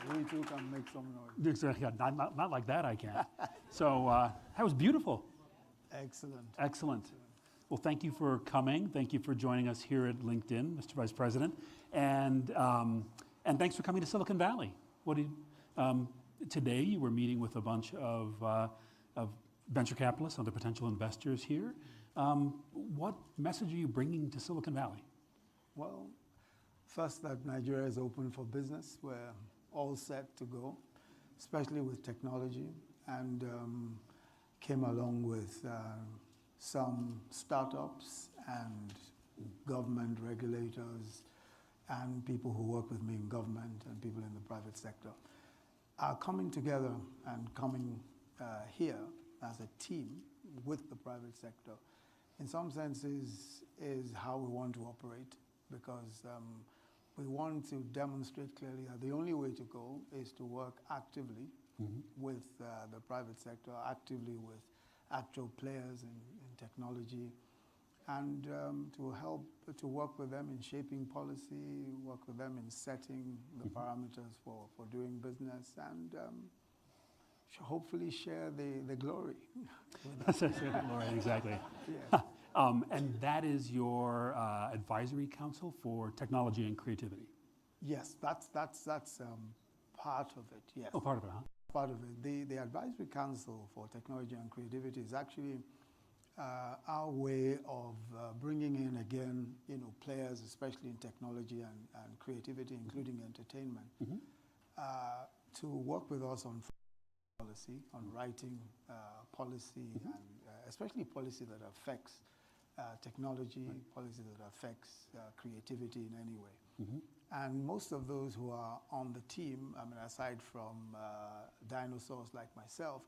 We too can make some noise. Exactly. Not like that, I can't. So that was beautiful. Excellent. Excellent. Well, thank you for coming. Thank you for joining us here at LinkedIn, Mr. Vice President. And thanks for coming to Silicon Valley. Today you were meeting with a bunch of venture capitalists, other potential investors here. What message are you bringing to Silicon Valley? Well, first, that Nigeria is open for business. We're all set to go, especially with technology, and came along with some startups and government regulators and people who work with me in government and people in the private sector are coming together and coming here as a team with the private sector. In some senses is how we want to operate, because we want to demonstrate clearly that the only way to go is to work actively with the private sector, actively with actual players in technology, and to help to work with them in shaping policy, work with them in setting the parameters for doing business, and hopefully share the glory. Share the glory, exactly. Yes. And that is your advisory council for technology and creativity? Yes, that's part of it, yes. Oh, part of it, huh? Part of it. The Advisory Council for Technology and Creativity is actually our way of bringing in again, players, especially in technology and creativity, including entertainment, to work with us on policy, on writing policy, and especially policy that affects technology, policy that affects creativity in any way. And most of those who are on the team, I mean, aside from dinosaurs like myself,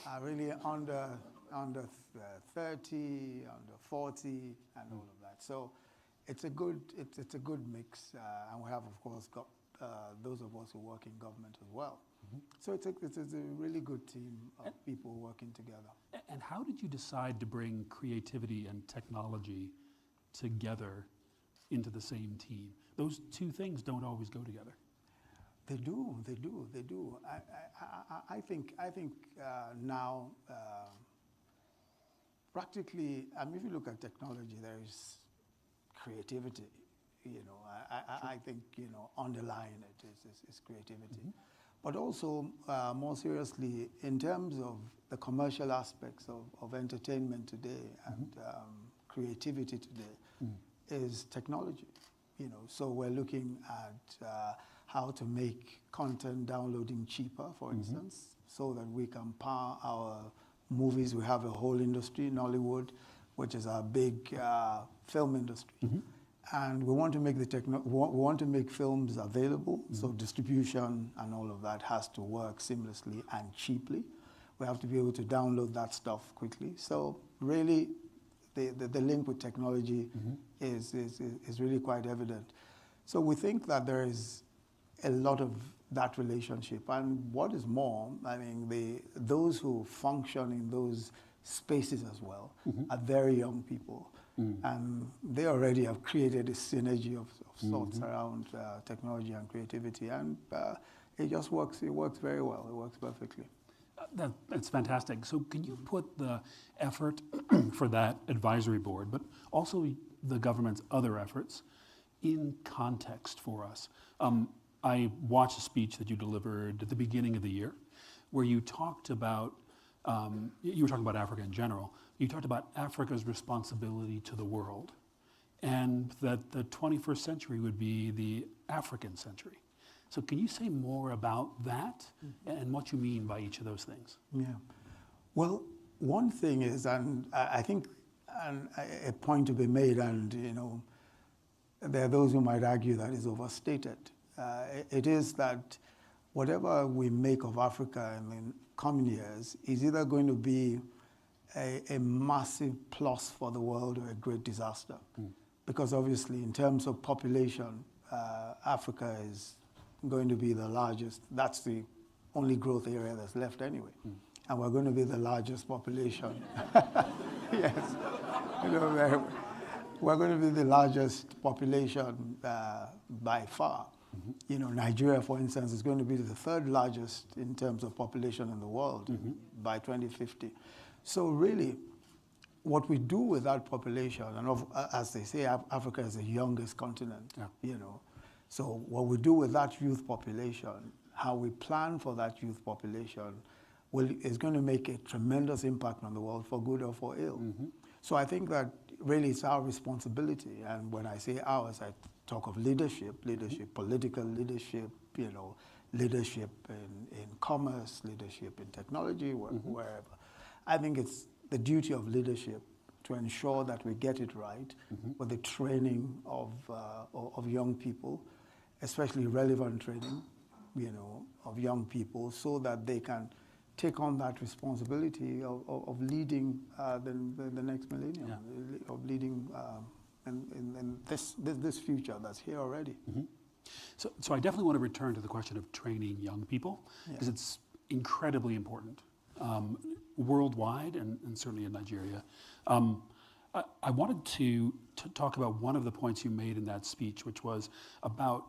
are really under 30, under 40, and all of that. So it's a good mix, and we have, of course, got those of us who work in government as well. So it's a really good team of people working together. And how did you decide to bring creativity and technology together into the same team? Those two things don't always go together. They do. I think now, practically, I mean, if you look at technology, there is creativity. I think underlying it is creativity. But also, more seriously, in terms of the commercial aspects of entertainment today and creativity today, is technology. So we're looking at how to make content downloading cheaper, for instance, so that we can power our movies. We have a whole industry, Nollywood, which is our big film industry. And we want to make we want to make films available, so distribution and all of that has to work seamlessly and cheaply. We have to be able to download that stuff quickly. So really, the link with technology is really quite evident. So we think that there is a lot of that relationship. And what is more, I mean, those who function in those spaces as well are very young people. And they already have created a synergy of sorts around technology and creativity. And it just works. It works very well. It works perfectly. That's fantastic. So can you put the effort for that advisory board, but also the government's other efforts, in context for us? I watched a speech that you delivered at the beginning of the year where you talked about, you were talking about Africa in general, you talked about Africa's responsibility to the world, and that the 21st century would be the African century. So can you say more about that and what you mean by each of those things? Yeah. Well, one thing is, and I think a point to be made, and there are those who might argue that is overstated. It is that whatever we make of Africa in the coming years is either going to be a massive plus for the world or a great disaster. Because obviously, in terms of population, Africa is going to be the largest. That's the only growth area that's left anyway. And we're going to be the largest population. Yes. We're going to be the largest population by far. You know, Nigeria, for instance, is going to be the third largest in terms of population in the world by 2050. So really, what we do with that population, and as they say, Africa is the youngest continent, you know. So what we do with that youth population, how we plan for that youth population, is going to make a tremendous impact on the world for good or for ill. So I think that really it's our responsibility. And when I say ours, I talk of leadership, political leadership, you know, leadership in commerce, leadership in technology, wherever. I think it's the duty of leadership to ensure that we get it right with the training of young people, especially relevant training, you know, of young people, so that they can take on that responsibility of leading the next millennium, of leading in this future that's here already. So I definitely want to return to the question of training young people, because it's incredibly important worldwide and certainly in Nigeria. I wanted to talk about one of the points you made in that speech, which was about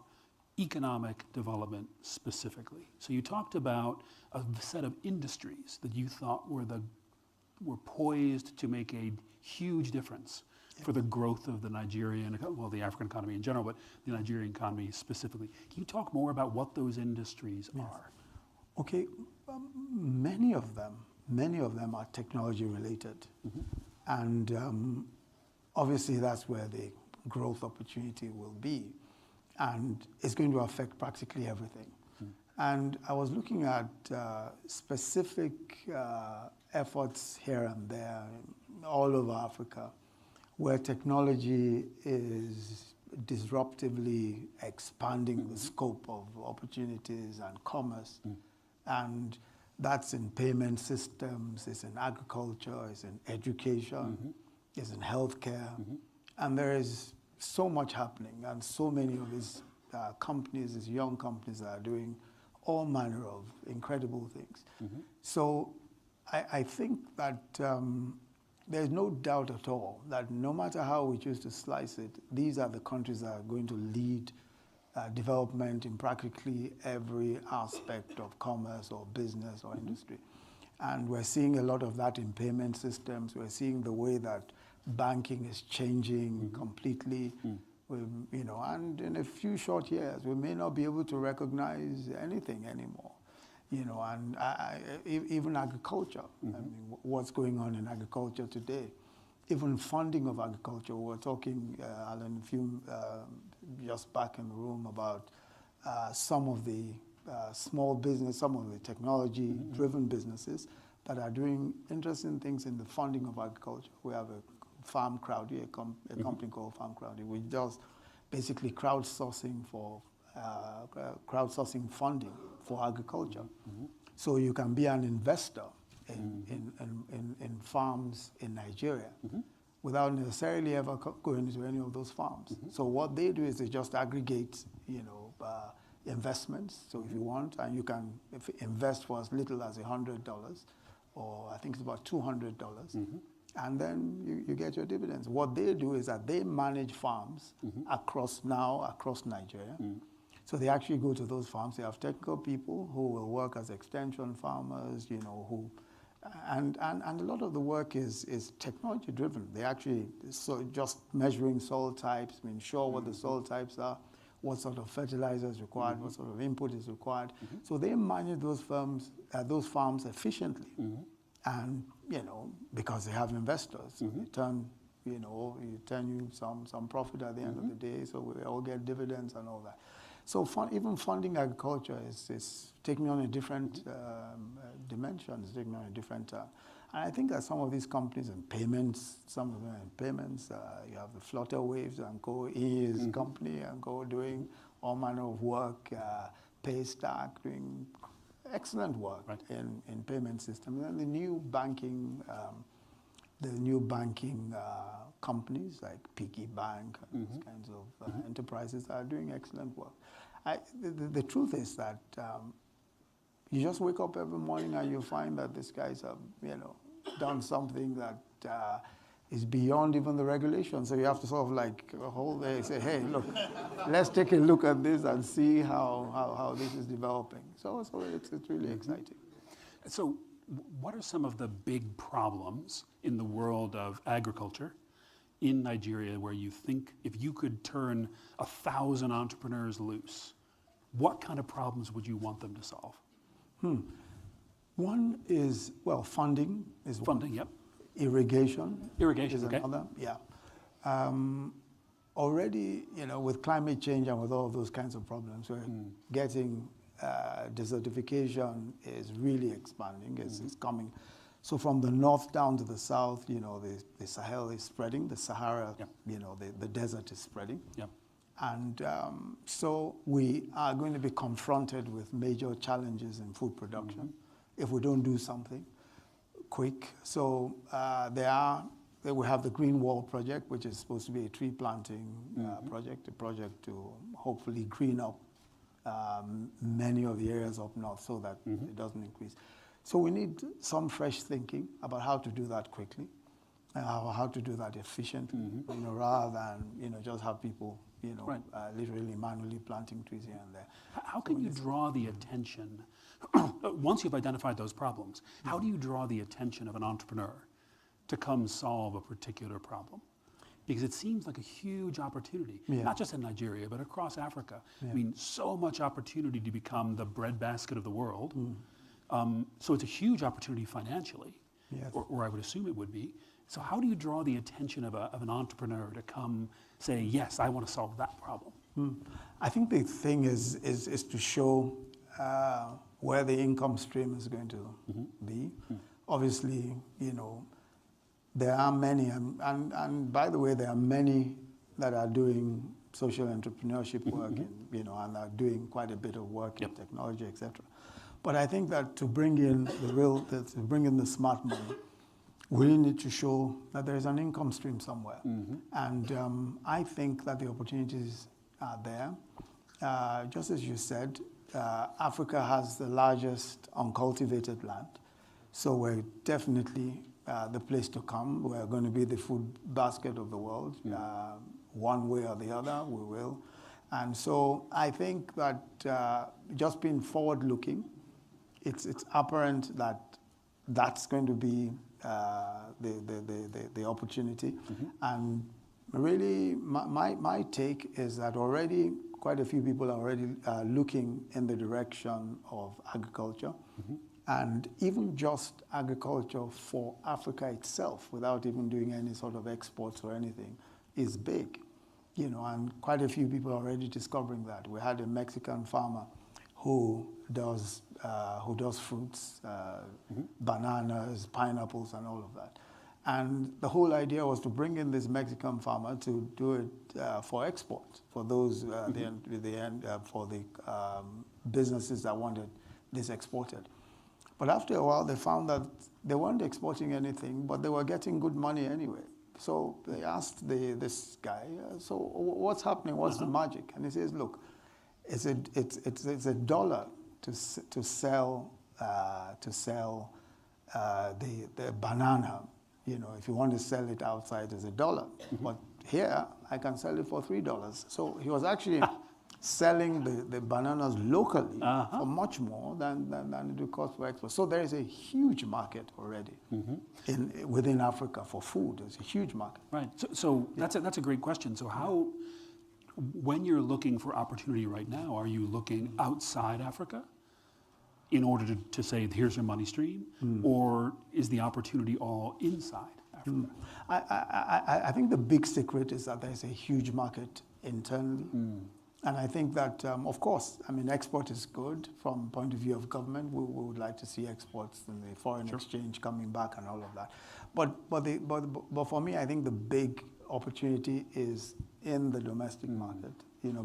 economic development specifically. So you talked about a set of industries that you thought were poised to make a huge difference for the growth of the Nigerian, well, the African economy in general, but the Nigerian economy specifically. Can you talk more about what those industries are? Okay, many of them are technology related. And obviously that's where the growth opportunity will be. And it's going to affect practically everything. And I was looking at specific efforts here and there, all over Africa, where technology is disruptively expanding the scope of opportunities and commerce. And that's in payment systems, it's in agriculture, it's in education, it's in healthcare. And there is so much happening, and so many of these companies, these young companies, are doing all manner of incredible things. So I think that there's no doubt at all that no matter how we choose to slice it, these are the countries that are going to lead development in practically every aspect of commerce or business or industry. And we're seeing a lot of that in payment systems. We're seeing the way that banking is changing completely, you know, and in a few short years, we may not be able to recognize anything anymore, you know, and even agriculture. I mean, what's going on in agriculture today? Even funding of agriculture. We were talking, Alan, just back in the room about some of the small business, some of the technology-driven businesses that are doing interesting things in the funding of agriculture. We have a Farm Crowdy, a company called Farm Crowdy, which does basically crowdsourcing funding for agriculture. So you can be an investor in farms in Nigeria without necessarily ever going to any of those farms. So what they do is they just aggregate, you know, investments. So if you want, and you can invest for as little as $100, or I think it's about $200. And then you get your dividends. What they do is that they manage farms across Nigeria. So they actually go to those farms. They have technical people who will work as extension farmers, you know, and a lot of the work is technology driven. They actually, so just measuring soil types, ensure what the soil types are, what sort of fertilizer is required, what sort of input is required. So they manage those farms efficiently. And, you know, because they have investors, so they turn, you know, you some profit at the end of the day, so we all get dividends and all that. So even funding agriculture is taking on a different dimension, it's taking on a different and I think that some of these companies in payments, some of them in payments, you have the Flutter Waves and Co. is company and Co. doing all manner of work, Paystack doing excellent work in payment systems, and the new banking companies like Piggy Bank and these kinds of enterprises are doing excellent work. The truth is that you just wake up every morning and you find that these guys have, you know, done something that is beyond even the regulation. So you have to sort of like hold there and say, hey, look, let's take a look at this and see how this is developing. So it's really exciting. So what are some of the big problems in the world of agriculture in Nigeria where you think if you could turn 1,000 entrepreneurs loose, what kind of problems would you want them to solve? One is, well, funding is one. Funding, yep. Irrigation is okay. another, yeah. Already, with climate change and with all of those kinds of problems, we're getting desertification is really expanding, it's coming. So from the north down to the south, the Sahel is spreading, the Sahara, yep. The desert is spreading. Yep. And so we are going to be confronted with major challenges in food production if we don't do something quick. So we have the Green Wall project, which is supposed to be a tree planting project, a project to hopefully green up many of the areas up north so that it doesn't increase. So we need some fresh thinking about how to do that quickly, how to do that efficiently, rather than just have people right. literally manually planting trees here and there. How can you draw the attention, once you've identified those problems, how do you draw the attention of an entrepreneur to come solve a particular problem? Because it seems like a huge opportunity, not just in Nigeria, but across Africa. Yeah. I mean, so much opportunity to become the breadbasket of the world. So it's a huge opportunity financially, or I would assume it would be. So how do you draw the attention of an entrepreneur to come say, yes, I want to solve that problem? I think the thing is to show where the income stream is going to be. Obviously, there are many, and by the way, there are many that are doing social entrepreneurship work, and are doing quite a bit of work in technology, etc. But I think that to bring in the smart money, we need to show that there is an income stream somewhere. And I think that the opportunities are there. Just as you said, Africa has the largest uncultivated land. So we're definitely the place to come. We're going to be the food basket of the world. One way or the other, we will. And so I think that just being forward-looking, it's apparent that that's going to be the opportunity. And really, my take is that already quite a few people are already looking in the direction of agriculture. And even just agriculture for Africa itself, without even doing any sort of exports or anything, is big. And quite a few people are already discovering that. We had a Mexican farmer who does fruits, bananas, pineapples, and all of that. And the whole idea was to bring in this Mexican farmer to do it for export, for those for the businesses that wanted this exported. But after a while, they found that they weren't exporting anything, but they were getting good money anyway. So they asked this guy, so what's happening? What's the magic? And he says, look, it's a dollar to sell the banana. If you want to sell it outside, it's $1. But here, I can sell it for $3. So he was actually selling the bananas locally for much more than it would cost for export. So there is a huge market already within Africa for food. There's a huge market. Right. So that's a great question. So how, when you're looking for opportunity right now, are you looking outside Africa in order to say, here's your money stream? Or is the opportunity all inside Africa? I think the big secret is that there's a huge market internally. And I think that, of course, export is good from the point of view of government. We would like to see exports and the foreign exchange coming back and all of that. But for me, I think the big opportunity is in the domestic market,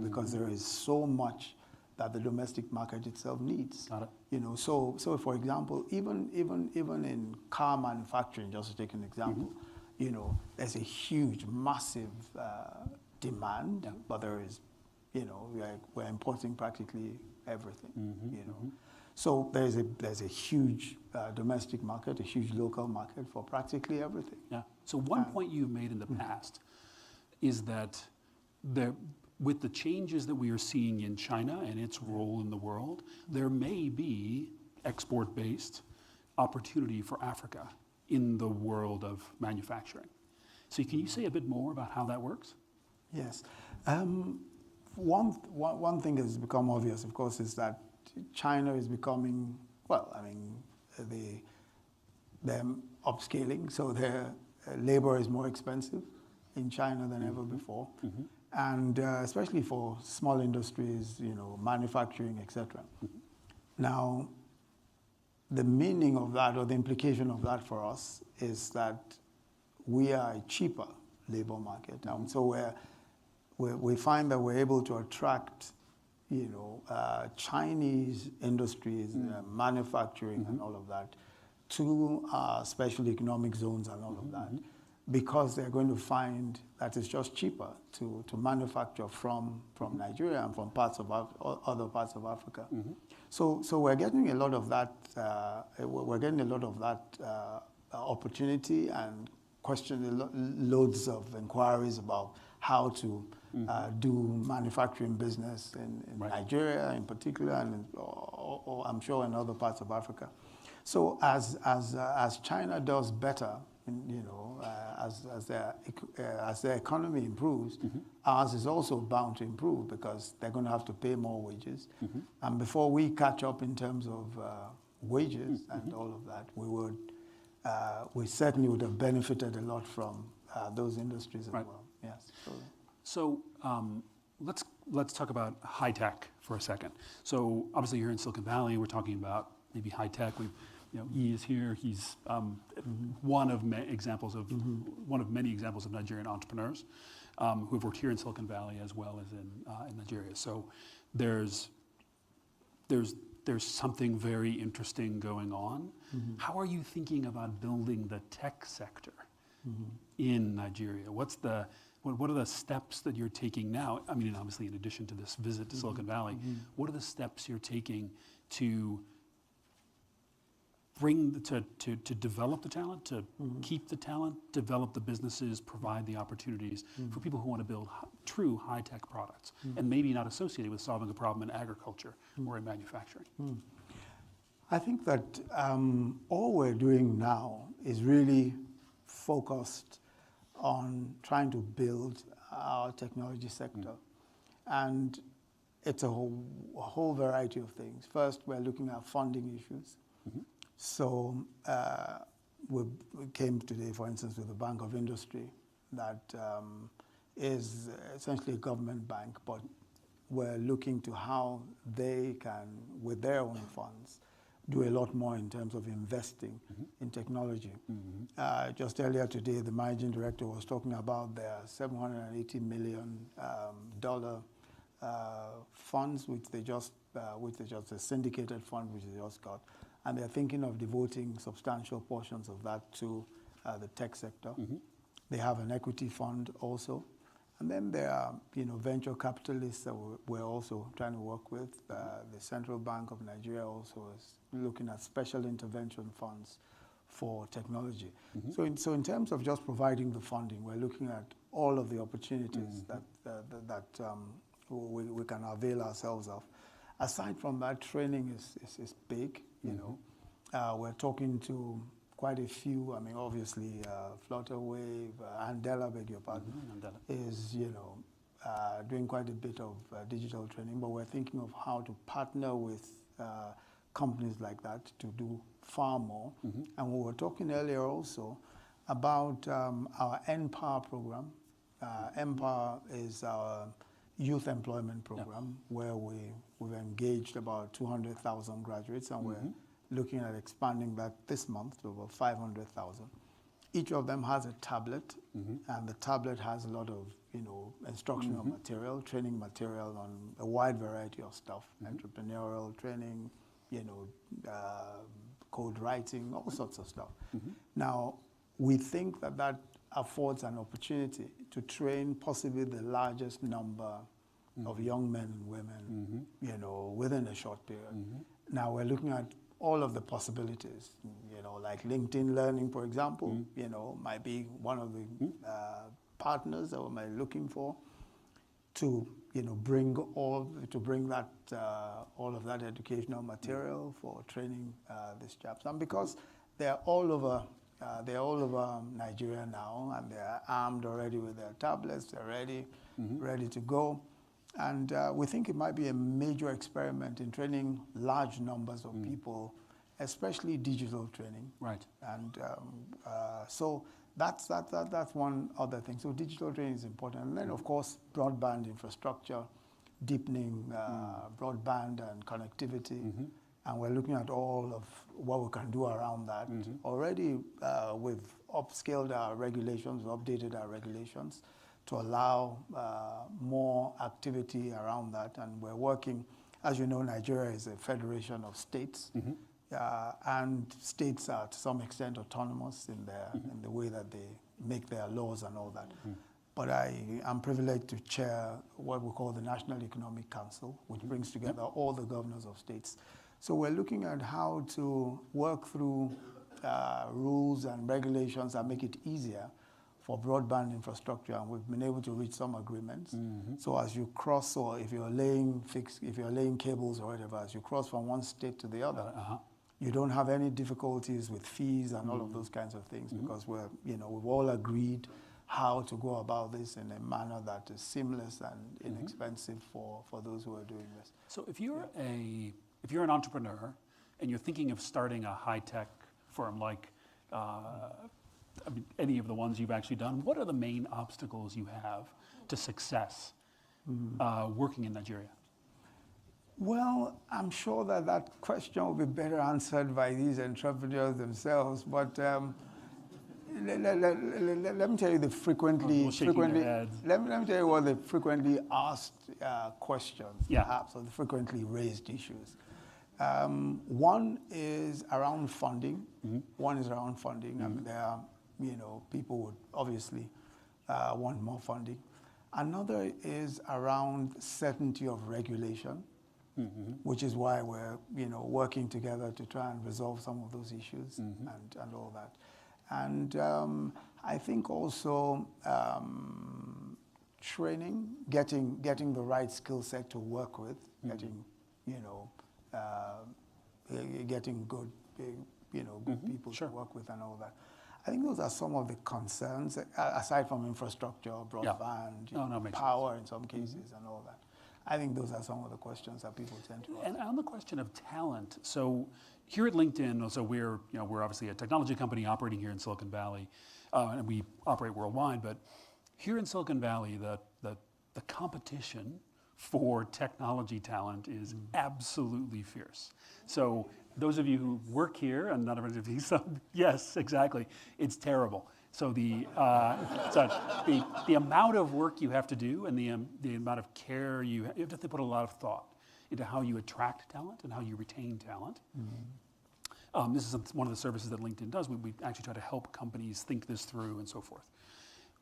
because there is so much that the domestic market itself needs. Got it. So for example, even in car manufacturing, just to take an example, there's a huge, massive demand, but there is, we're importing practically everything, So there's a huge domestic market, a huge local market for practically everything. Yeah. So one point you've made in the past is that with the changes that we are seeing in China and its role in the world, there may be export-based opportunity for Africa in the world of manufacturing. So can you say a bit more about how that works? Yes. One thing that has become obvious, of course, is that China is becoming, well, I mean, they're upscaling, so their labor is more expensive in China than ever before. And especially for small industries, manufacturing, etc. Now, the meaning of that, or the implication of that for us, is that we are a cheaper labor market. And so we find that we're able to attract, Chinese industries, manufacturing and all of that, to special economic zones and all of that, because they're going to find that it's just cheaper to manufacture from Nigeria and from other parts of Africa. So we're getting a lot of that. Opportunity and loads of inquiries about how to do manufacturing business in Nigeria in particular, and or I'm sure in other parts of Africa. So as China does better, as their economy improves, ours is also bound to improve, because they're going to have to pay more wages. And before we catch up in terms of wages and all of that, we certainly would have benefited a lot from those industries as well. Yes. So let's talk about high tech for a second. So obviously you're in Silicon Valley. We're talking about maybe high tech. E is here. He's one of many examples of Nigerian entrepreneurs who have worked here in Silicon Valley as well as in Nigeria. So there's something very interesting going on. How are you thinking about building the tech sector in Nigeria? What are the steps that you're taking now? I mean, obviously, in addition to this visit to Silicon Valley, what are the steps you're taking to to develop the talent, to keep the talent, develop the businesses, provide the opportunities for people who want to build true high-tech products and maybe not associated with solving a problem in agriculture or in manufacturing? I think that all we're doing now is really focused on trying to build our technology sector. And it's a whole variety of things. First, we're looking at funding issues. So we came today, for instance, with the Bank of Industry that is essentially a government bank, but we're looking to how they can, with their own funds, do a lot more in terms of investing in technology. Just earlier today, the managing director was talking about their $780 million funds, which they just a syndicated fund, which they just got. And they're thinking of devoting substantial portions of that to the tech sector. They have an equity fund also. And then there are, venture capitalists that we're also trying to work with. The Central Bank of Nigeria also is looking at special intervention funds for technology. So in terms of just providing the funding, we're looking at all of the opportunities that we can avail ourselves of. Aside from that, training is big. We're talking to quite a few. I mean, obviously, Flutterwave, Andela, beg your pardon, is doing quite a bit of digital training. But we're thinking of how to partner with companies like that to do far more. And we were talking earlier also about our NPower program. NPower is our youth employment program where we've engaged about 200,000 graduates, and we're looking at expanding that this month to about 500,000. Each of them has a tablet, and the tablet has a lot of instructional material, training material on a wide variety of stuff, entrepreneurial training, code writing, all sorts of stuff. Now, we think that affords an opportunity to train possibly the largest number of young men and women, within a short period. Now we're looking at all of the possibilities, like LinkedIn Learning, for example, might be one of the partners that we're looking for to, bring that all of that educational material for training these chaps. And because they're all over Nigeria now, and they're armed already with their tablets, they're ready to go. And we think it might be a major experiment in training large numbers of people, especially digital training. Right. And so that's one other thing. So digital training is important. And then, of course, broadband infrastructure, deepening broadband and connectivity. And we're looking at all of what we can do around that. Already, we've upscaled our regulations, we've updated our regulations to allow more activity around that. And we're working, as you know, Nigeria is a federation of states. And states are to some extent autonomous in the way that they make their laws and all that. But I am privileged to chair what we call the National Economic Council, which brings together all the governors of states. So we're looking at how to work through rules and regulations that make it easier for broadband infrastructure, and we've been able to reach some agreements. So as you cross, or if you're laying cables or whatever, as you cross from one state to the other, you don't have any difficulties with fees and all of those kinds of things, because we've all agreed how to go about this in a manner that is seamless and inexpensive for those who are doing this. So if you're an entrepreneur and you're thinking of starting a high-tech firm like any of the ones you've actually done, what are the main obstacles you have to success working in Nigeria? Well, I'm sure that question will be better answered by these entrepreneurs themselves, but let me tell you the frequently let me tell you what the frequently asked questions, perhaps, or the frequently raised issues. One is around funding. One is around funding. I mean, there are, people would obviously want more funding. Another is around certainty of regulation, which is why we're, working together to try and resolve some of those issues and all that. And I think also training, getting the right skill set to work with, getting good, good people to work with and all that. I think those are some of the concerns, aside from infrastructure, broadband, power in some cases and all that. I think those are some of the questions that people tend to ask. And on the question of talent, so here at LinkedIn, so we're obviously a technology company operating here in Silicon Valley, and we operate worldwide. But here in Silicon Valley, the competition for technology talent is absolutely fierce. So those of you who work here, and none of you, so yes, exactly, it's terrible. So the amount of work you have to do, and the amount of care you have to put a lot of thought into how you attract talent and how you retain talent. This is one of the services that LinkedIn does. We actually try to help companies think this through and so forth.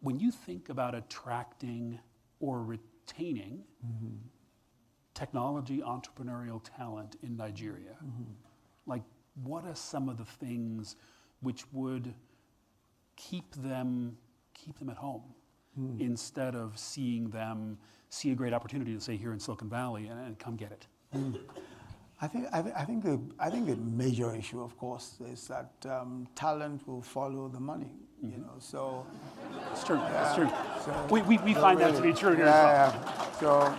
When you think about attracting or retaining technology entrepreneurial talent in Nigeria, like what are some of the things which would keep them at home instead of seeing them see a great opportunity to say here in Silicon Valley and come get it? I think the major issue, of course, is that talent will follow the money. So it's true. It's true. So we find that to be true here as well.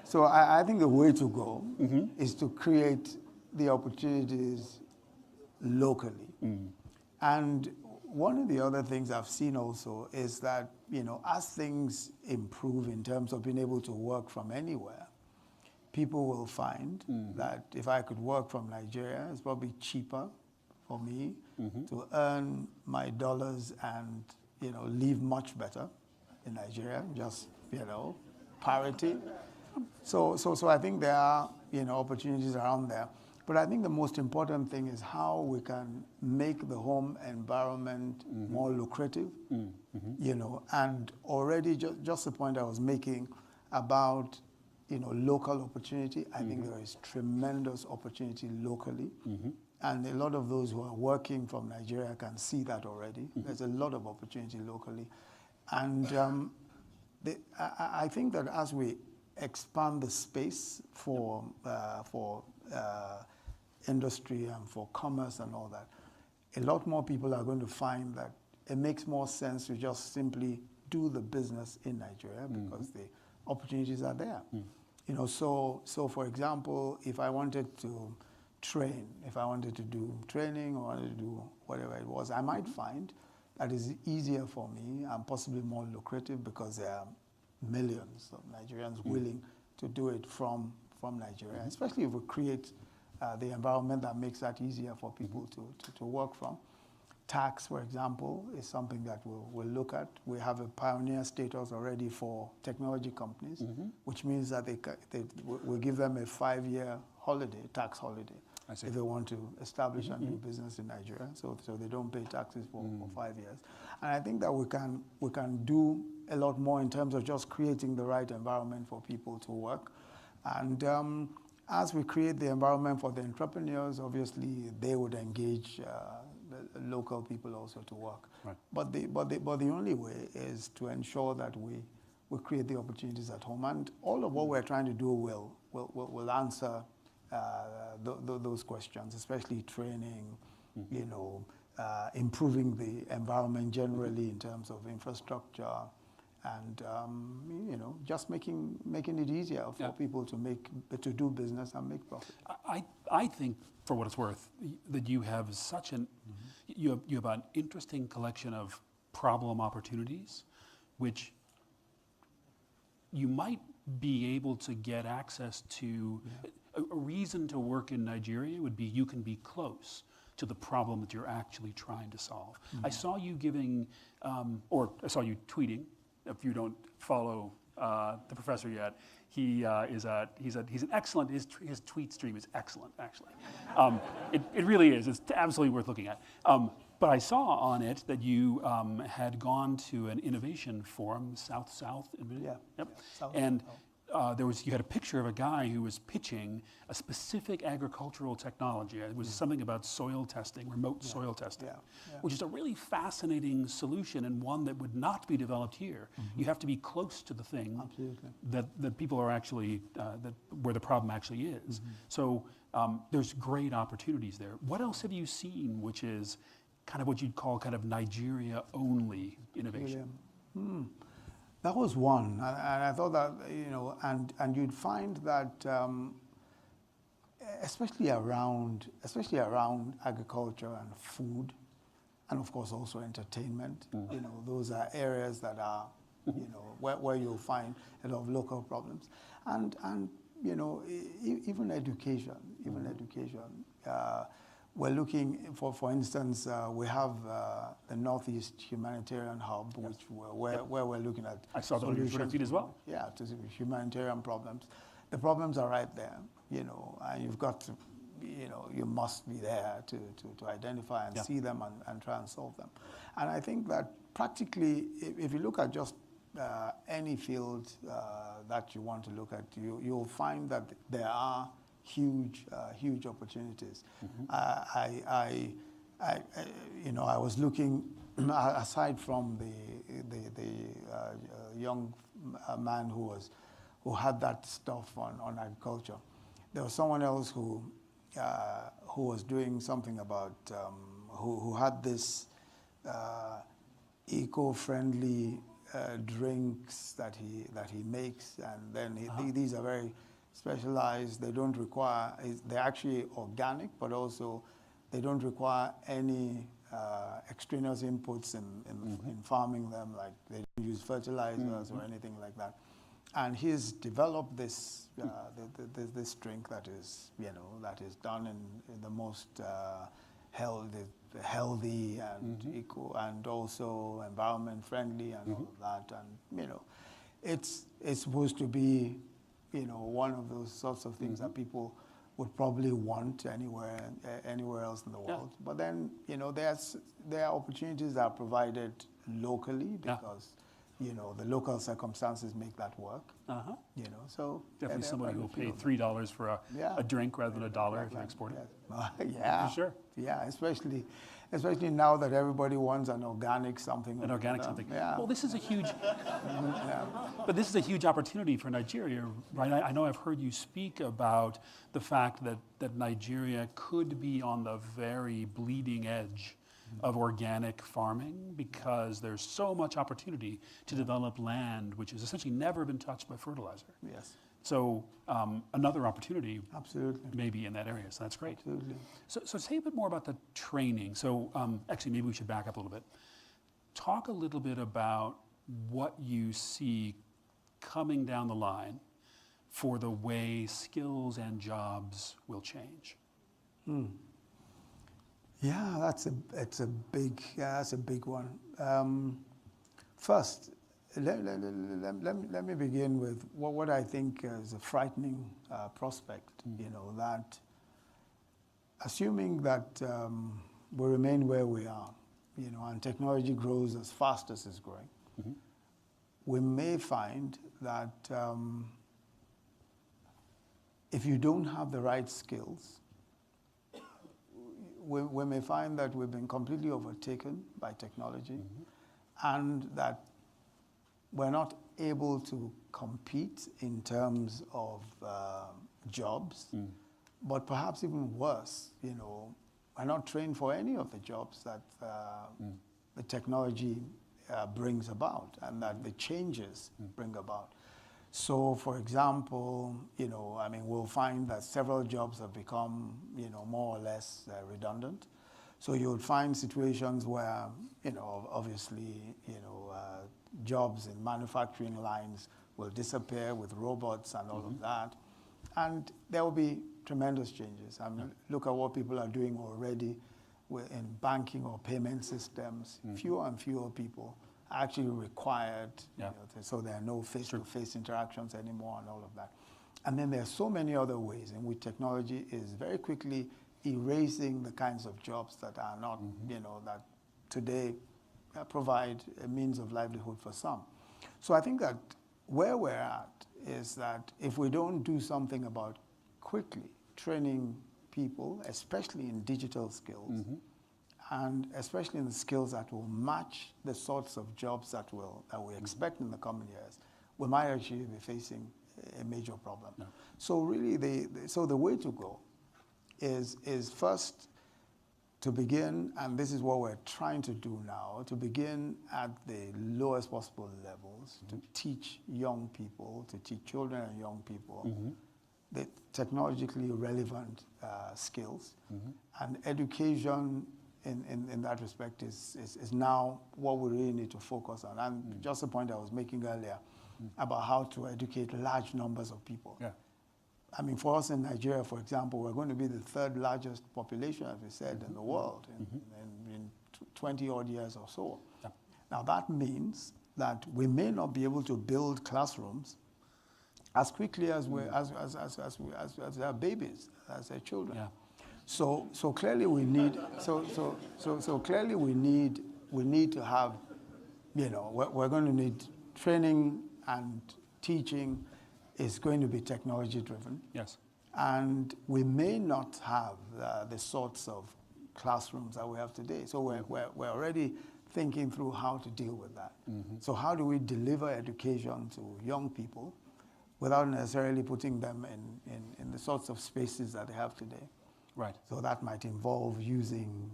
So I think the way to go is to create the opportunities locally. And one of the other things I've seen also is that, as things improve in terms of being able to work from anywhere, people will find that if I could work from Nigeria, it's probably cheaper for me to earn my dollars and, live much better in Nigeria, just, parity. So I think there are, opportunities around there. But I think the most important thing is how we can make the home environment more lucrative, you know, and already just the point I was making about, you know, local opportunity. I think there is tremendous opportunity locally. And a lot of those who are working from Nigeria can see that already. There's a lot of opportunity locally. And I think that as we expand the space for industry and for commerce and all that, a lot more people are going to find that it makes more sense to just simply do the business in Nigeria because the opportunities are there. You know, so for example, if I wanted to train, if I wanted to do training or wanted to do whatever it was, I might find that is easier for me and possibly more lucrative because there are millions of Nigerians willing to do it from Nigeria, especially if we create the environment that makes that easier for people to work from. Tax, for example, is something that we'll look at. We have a pioneer status already for technology companies, which means that we'll give them a 5-year holiday, tax holiday, if they want to establish a new business in Nigeria, so they don't pay taxes for 5 years. And I think that we can do a lot more in terms of just creating the right environment for people to work. And as we create the environment for the entrepreneurs, obviously they would engage the local people also to work. Right. But the only way is to ensure that we create the opportunities at home, and all of what we're trying to do will answer those questions, especially training, you know, improving the environment generally in terms of infrastructure, and you know, just making it easier for people to do business and make profit. I think, for what it's worth, that you have such you have an interesting collection of problem opportunities, which you might be able to get access to. A reason to work in Nigeria would be you can be close to the problem that you're actually trying to solve. I saw you giving, or I saw you tweeting. If you don't follow the professor yet, he's an excellent. His tweet stream is excellent, actually. It really is. It's absolutely worth looking at. But I saw on it that you had gone to an innovation forum, South. Yeah. Yep. South. And you had a picture of a guy who was pitching a specific agricultural technology. It was something about soil testing, remote soil testing, which is a really fascinating solution and one that would not be developed here. You have to be close to the thing that people are actually, where the problem actually is. So there's great opportunities there. What else have you seen which is kind of what you'd call kind of Nigeria-only innovation? That was one, and I thought that, you know, and you'd find that especially around agriculture and food, and of course also entertainment. You know, those are areas that are, you know, where you'll find a lot of local problems, and you know, even education. We're looking, for instance, we have the Northeast Humanitarian Hub, where we're looking at I saw the solutions as well. Yeah, to humanitarian problems. The problems are right there, you know, and you've got to, you know, you must be there to identify and see them and try and solve them. And I think that practically, if you look at just any field that you want to look at, you'll find that there are huge opportunities. You know, I was looking, aside from the young man who had that stuff on agriculture, there was someone else who was doing something about who had this eco-friendly drinks that he makes, and then these are very specialized. They don't require, they're actually organic, but also they don't require any extraneous inputs in farming them, like they don't use fertilizers or anything like that. And he's developed this this drink that is, you know, that is done in the most healthy and eco, and also environment friendly and all of that. And you know, it's supposed to be, you know, one of those sorts of things that people would probably want anywhere else in the world. But then, you know, there are opportunities that are provided locally because, you know, the local circumstances make that work. You know, so definitely somebody who will pay $3 for a drink rather than $1 if you export it. Yeah, for sure. Yeah, especially now that everybody wants an organic something. An organic something. Yeah. Well, this is a huge, but this is a huge opportunity for Nigeria, right? I know I've heard you speak about the fact that Nigeria could be on the very bleeding edge of organic farming because there's so much opportunity to develop land which has essentially never been touched by fertilizer. Yes. So another opportunity Absolutely. maybe in that area, so that's great. Absolutely. So say a bit more about the training. So actually maybe we should back up a little bit. Talk a little bit about what you see coming down the line for the way skills and jobs will change. Yeah, that's a big one. First, let me begin with what I think is a frightening prospect. You know, that assuming that we remain where we are, you know, and technology grows as fast as it's growing, we may find that if you don't have the right skills, we may find that we've been completely overtaken by technology and that we're not able to compete in terms of jobs, but perhaps even worse, you know, we're not trained for any of the jobs that the technology brings about and that the changes bring about. So, for example, you know, I mean, we'll find that several jobs have become, you know, more or less redundant. So you would find situations where, you know, obviously, you know, jobs in manufacturing lines will disappear with robots and all of that. And there will be tremendous changes. I mean, look at what people are doing already in banking or payment systems. Fewer and fewer people are actually required, you know, so there are no face-to-face interactions anymore and all of that. And then there are so many other ways in which technology is very quickly erasing the kinds of jobs that are not, you know, that today provide a means of livelihood for some. So I think that where we're at is that if we don't do something about quickly training people, especially in digital skills, and especially in the skills that will match the sorts of jobs that we expect in the coming years, we might actually be facing a major problem. So really, the way to go is first to begin, and this is what we're trying to do now, to begin at the lowest possible levels, to teach young people, to teach children and young people the technologically relevant skills. And education in that respect is now what we really need to focus on. And just the point I was making earlier about how to educate large numbers of people. I mean, for us in Nigeria, for example, we're going to be the third largest population, as we said, in the world in 20 odd years or so. Now that means that we may not be able to build classrooms as quickly as our babies, as their children. So clearly we need we need to have, you know, we're going to need training, and teaching is going to be technology driven. And we may not have the sorts of classrooms that we have today. So we're already thinking through how to deal with that. So how do we deliver education to young people without necessarily putting them in the sorts of spaces that they have today? So that might involve using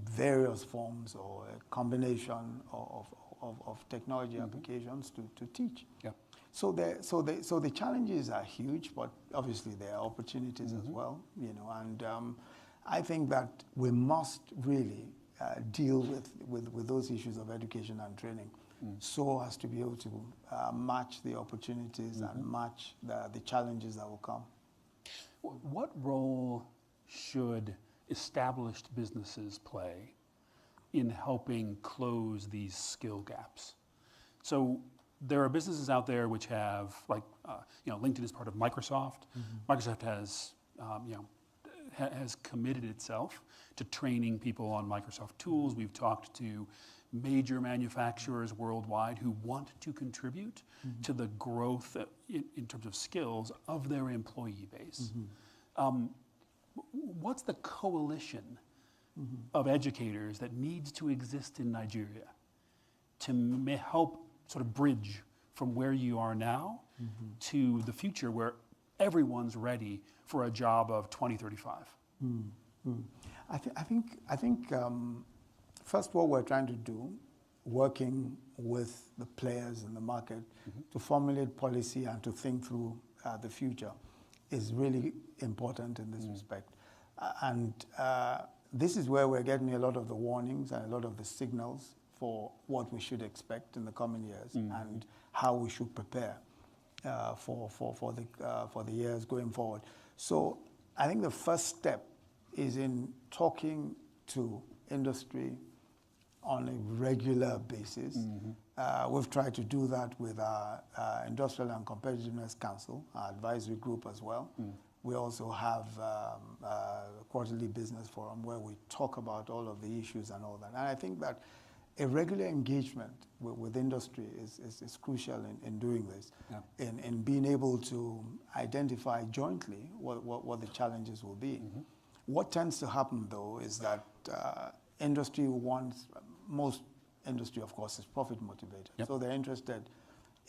various forms or a combination of technology applications to teach. So the challenges are huge, but obviously there are opportunities as well, you know. And I think that we must really deal with those issues of education and training, so as to be able to match the opportunities and match the challenges that will come. What role should established businesses play in helping close these skill gaps? So there are businesses out there which have, like, you know, LinkedIn is part of Microsoft. Microsoft has has committed itself to training people on Microsoft tools. We've talked to major manufacturers worldwide who want to contribute to the growth in terms of skills of their employee base. What's the coalition of educators that needs to exist in Nigeria to help sort of bridge from where you are now to the future where everyone's ready for a job of 2035? I think first what we're trying to do, working with the players in the market to formulate policy and to think through the future is really important in this respect. And this is where we're getting a lot of the warnings and a lot of the signals for what we should expect in the coming years and how we should prepare for the years going forward. So I think the first step is in talking to industry on a regular basis. We've tried to do that with our Industrial and Competitiveness Council, our advisory group as well. We also have a quarterly business forum where we talk about all of the issues and all that. And I think that a regular engagement with industry is crucial in doing this, in being able to identify jointly what the challenges will be. What tends to happen, though, is that industry wants, most industry, of course, is profit motivated. So they're interested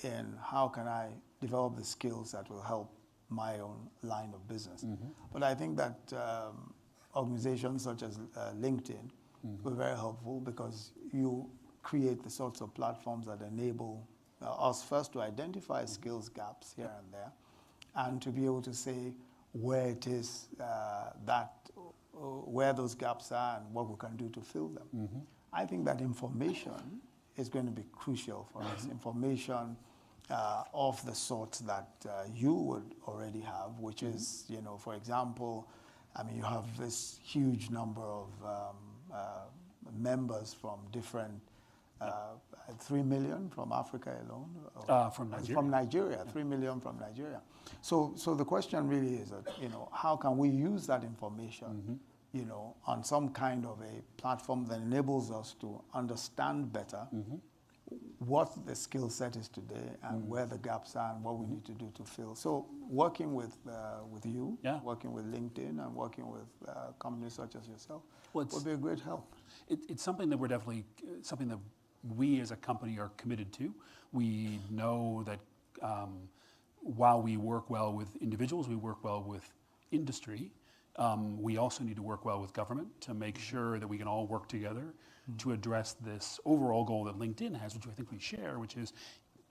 in how can I develop the skills that will help my own line of business. But I think that organizations such as LinkedIn were very helpful because you create the sorts of platforms that enable us first to identify skills gaps here and there, and to be able to say where it is where those gaps are and what we can do to fill them. I think that information is going to be crucial for us. Information of the sort that you would already have, which is, for example, I mean, you have this huge number of members from different, 3 million from Africa alone? From Nigeria. From Nigeria, 3 million from Nigeria. So the question really is that, how can we use that information, on some kind of a platform that enables us to understand better what the skill set is today and where the gaps are and what we need to do to fill. So working with you, working with LinkedIn and working with companies such as yourself would be a great help. It's something that we're definitely, something that we as a company are committed to. We know that while we work well with individuals, we work well with industry, we also need to work well with government to make sure that we can all work together to address this overall goal that LinkedIn has, which I think we share, which is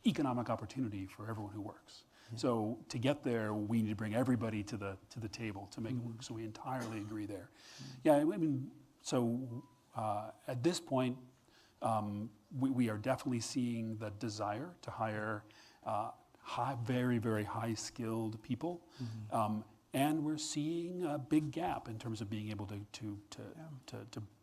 economic opportunity for everyone who works. So to get there, we need to bring everybody to the table to make it work. So we entirely agree there. Yeah, I mean, so at this point, we are definitely seeing the desire to hire very, very high-skilled people. And we're seeing a big gap in terms of being able to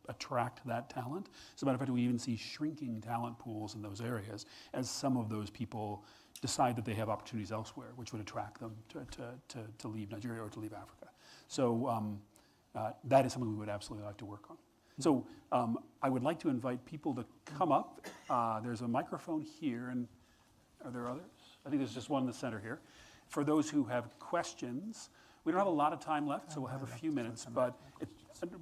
attract that talent. As a matter of fact, we even see shrinking talent pools in those areas as some of those people decide that they have opportunities elsewhere, which would attract them to leave Nigeria or to leave Africa. So that is something we would absolutely like to work on. So I would like to invite people to come up. There's a microphone here, and are there others? I think there's just one in the center here. For those who have questions, we don't have a lot of time left, so we'll have a few minutes, but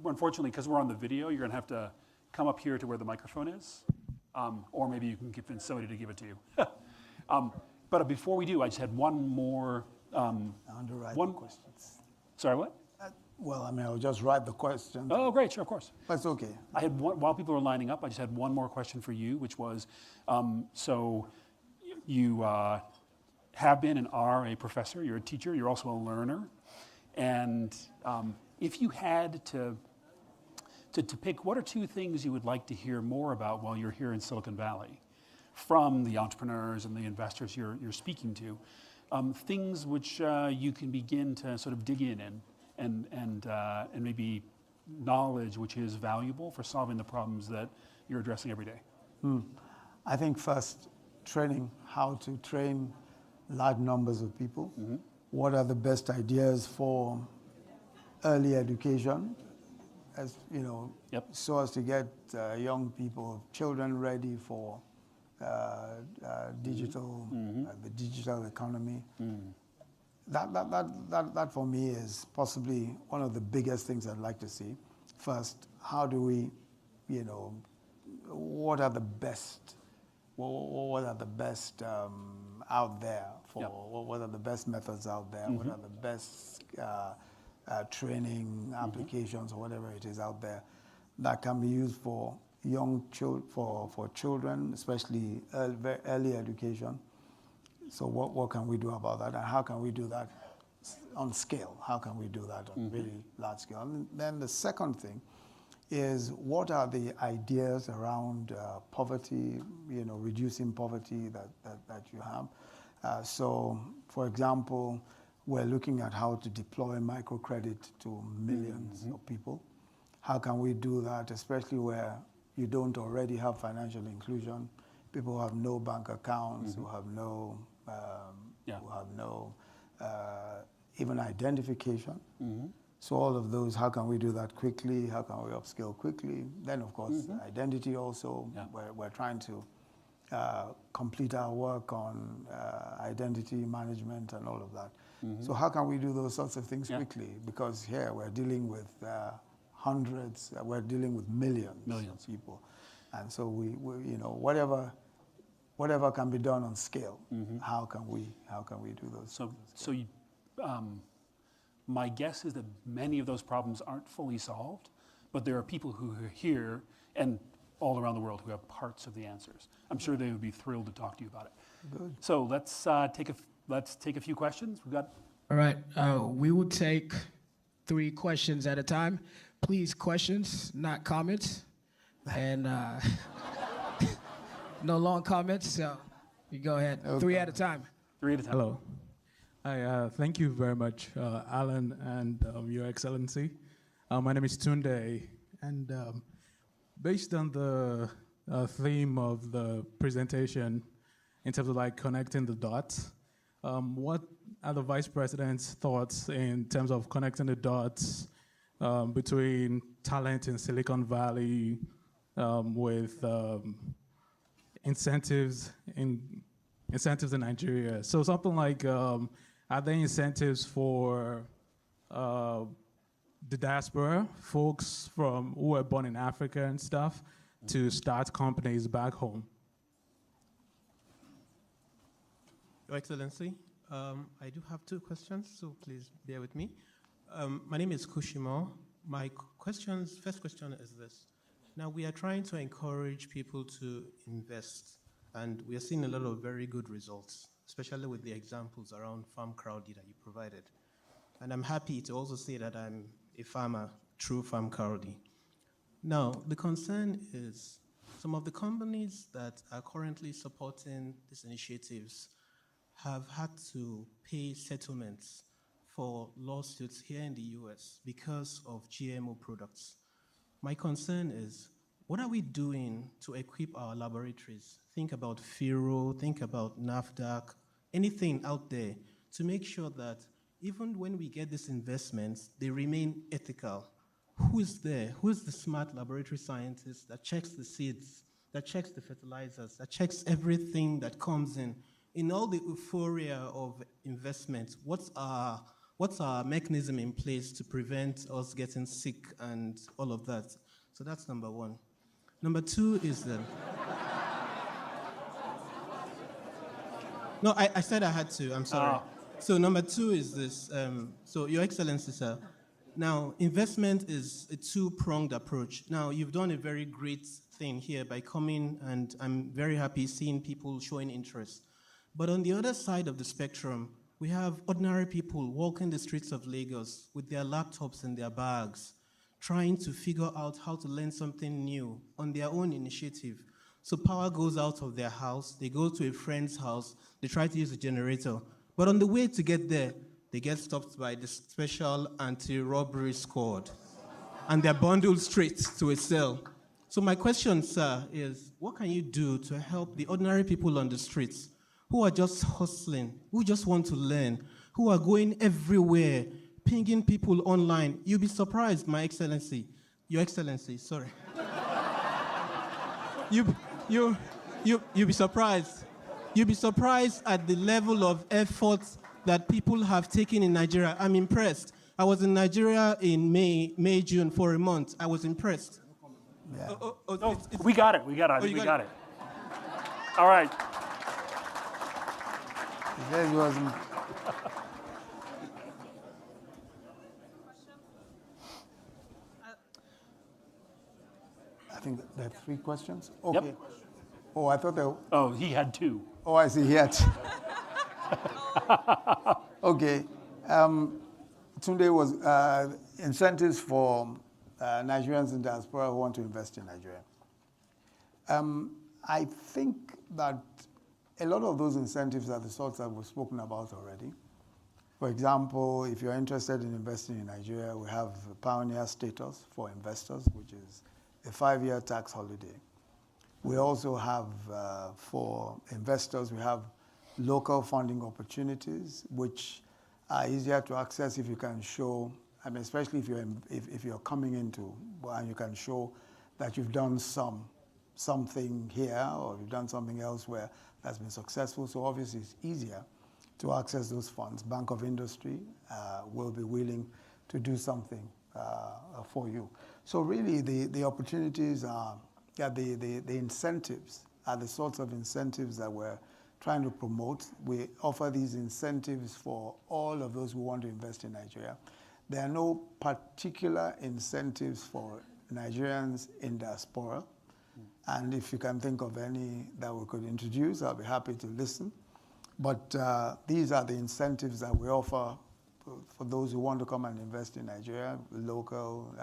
unfortunately, because we're on the video, you're gonna have to come up here to where the microphone is, or maybe you can convince somebody to give it to you. But before we do, I just had one more. Questions. Sorry, what? Well, I mean, I'll just write the question. Oh, great, sure, of course. That's okay. I had one, while people are lining up, I just had one more question for you, which was, so you have been and are a professor, you're a teacher, you're also a learner. And if you had to pick, what are two things you would like to hear more about while you're here in Silicon Valley from the entrepreneurs and the investors you're speaking to, things which you can begin to sort of dig in and maybe knowledge which is valuable for solving the problems that you're addressing every day? I think first, training, how to train large numbers of people. What are the best ideas for early education, as you know, Yep. so as to get young people, children ready for digital, the digital economy. That for me is possibly one of the biggest things I'd like to see. First, how do we, you know, what are the best out there for, what are the best methods out there? What are the best training applications or whatever it is out there that can be used for for children, especially very early education. So what can we do about that, and how can we do that on scale? How can we do that on really large scale? And then the second thing is, what are the ideas around poverty, you know, reducing poverty that you have? So, for example, we're looking at how to deploy microcredit to millions of people. How can we do that, especially where you don't already have financial inclusion? People who have no bank accounts, who have no, even identification. So all of those, how can we do that quickly? How can we upscale quickly? Then, of course, identity also. We're trying to complete our work on identity management and all of that. So how can we do those sorts of things quickly? Because here we're dealing with hundreds, we're dealing with millions of people. And so we you know, whatever can be done on scale, how can we do those? So you, my guess is that many of those problems aren't fully solved, but there are people who are here and all around the world who have parts of the answers. I'm sure they would be thrilled to talk to you about it. Good. So let's take a few questions. We've got. All right, we will take 3 questions at a time. Please, questions, not comments, and no long comments. So you go ahead. Okay. 3 at a time. 3 at a time. Hello. Hi, thank you very much, Alan and Your Excellency. My name is Tunde, and based on the theme of the presentation, in terms of like connecting the dots, what are the Vice President's thoughts in terms of connecting the dots between talent in Silicon Valley with incentives in Nigeria? So something like, are there incentives for the diaspora, folks who were born in Africa and stuff, to start companies back home? Your Excellency, I do have 2 questions, so please bear with me. My name is Kushimo. My first question is this. Now, we are trying to encourage people to invest, and we are seeing a lot of very good results, especially with the examples around farm crowdy that you provided. And I'm happy to also say that I'm a farmer, true farm crowdy. Now, the concern is some of the companies that are currently supporting these initiatives have had to pay settlements for lawsuits here in the US because of GMO products. My concern is, what are we doing to equip our laboratories? Think about FIRO, think about NAFDAC, anything out there to make sure that even when we get these investments, they remain ethical. Who is there? Who is the smart laboratory scientist that checks the seeds, that checks the fertilizers, that checks everything that comes in? In all the euphoria of investment, what's our mechanism in place to prevent us getting sick and all of that? So that's number 1. Number 2 is the... No, I said I had to, I'm sorry. So number 2 is this. So Your Excellency, sir, now investment is a 2-pronged approach. Now, you've done a very great thing here by coming, and I'm very happy seeing people showing interest. But on the other side of the spectrum, we have ordinary people walking the streets of Lagos with their laptops in their bags, trying to figure out how to learn something new on their own initiative. So power goes out of their house, they go to a friend's house, they try to use a generator. But on the way to get there, they get stopped by the special anti-robbery squad, and they're bundled straight to a cell. So my question, sir, is what can you do to help the ordinary people on the streets who are just hustling, who just want to learn, who are going everywhere, pinging people online. You'll be surprised, My Excellency. Your Excellency, sorry. You'll be surprised. You'll be surprised at the level of effort that people have taken in Nigeria. I'm impressed. I was in Nigeria in May, June for a month. I was impressed. Yeah. We got it. We got it. All right. There wasn't. I think there are 3 questions. Okay. Yep. Oh, I thought there. Oh, he had 2. Oh, I see. Yet. Okay. Tunde was incentives for Nigerians in diaspora who want to invest in Nigeria. I think that a lot of those incentives are the sorts that we've spoken about already. For example, if you're interested in investing in Nigeria, we have pioneer status for investors, which is a 5-year tax holiday. We also have, for investors, we have local funding opportunities, which are easier to access if you can show, I mean, especially if you're coming into, and you can show that you've done something here or you've done something elsewhere that's been successful. So obviously it's easier to access those funds. Bank of Industry will be willing to do something for you. So really the opportunities are, the incentives are the sorts of incentives that we're trying to promote. We offer these incentives for all of those who want to invest in Nigeria. There are no particular incentives for Nigerians in diaspora. And if you can think of any that we could introduce, I'll be happy to listen. But these are the incentives that we offer for those who want to come and invest in Nigeria, local,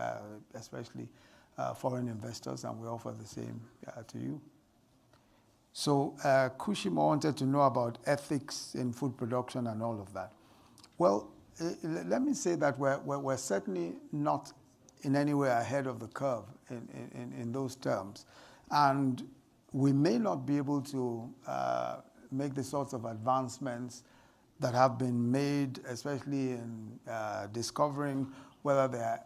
especially foreign investors, and we offer the same to you. So Kushima wanted to know about ethics in food production and all of that. Well, let me say that we're certainly not in any way ahead of the curve in those terms. And we may not be able to make the sorts of advancements that have been made, especially in discovering whether there are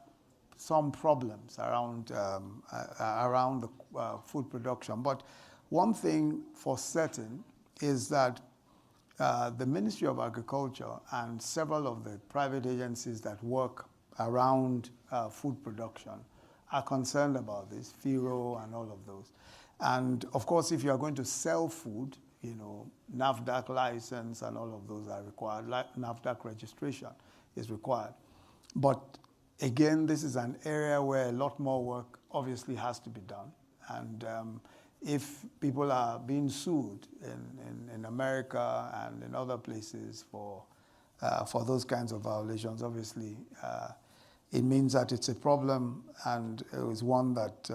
some problems around the food production. But one thing for certain is that the Ministry of Agriculture and several of the private agencies that work around food production are concerned about this, FIRO and all of those. And of course, if you are going to sell food, you know, NAFDAC license and all of those are required. NAFDAC registration is required. But again, this is an area where a lot more work obviously has to be done. And if people are being sued in America and in other places for those kinds of violations, obviously it means that it's a problem, and it was one that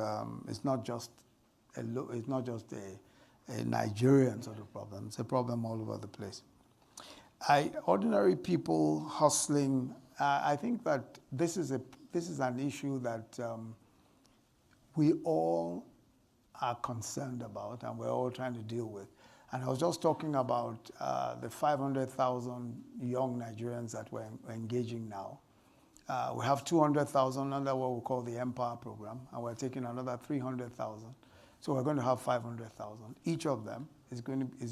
it's not just a Nigerian sort of problem. It's a problem all over the place. Ordinary people hustling. I think that this is an issue that we all are concerned about, and we're all trying to deal with. And I was just talking about the 500,000 young Nigerians that we're engaging now. We have 200,000 under what we call the Empower program, and we're taking another 300,000. So we're going to have 500,000. Each of them is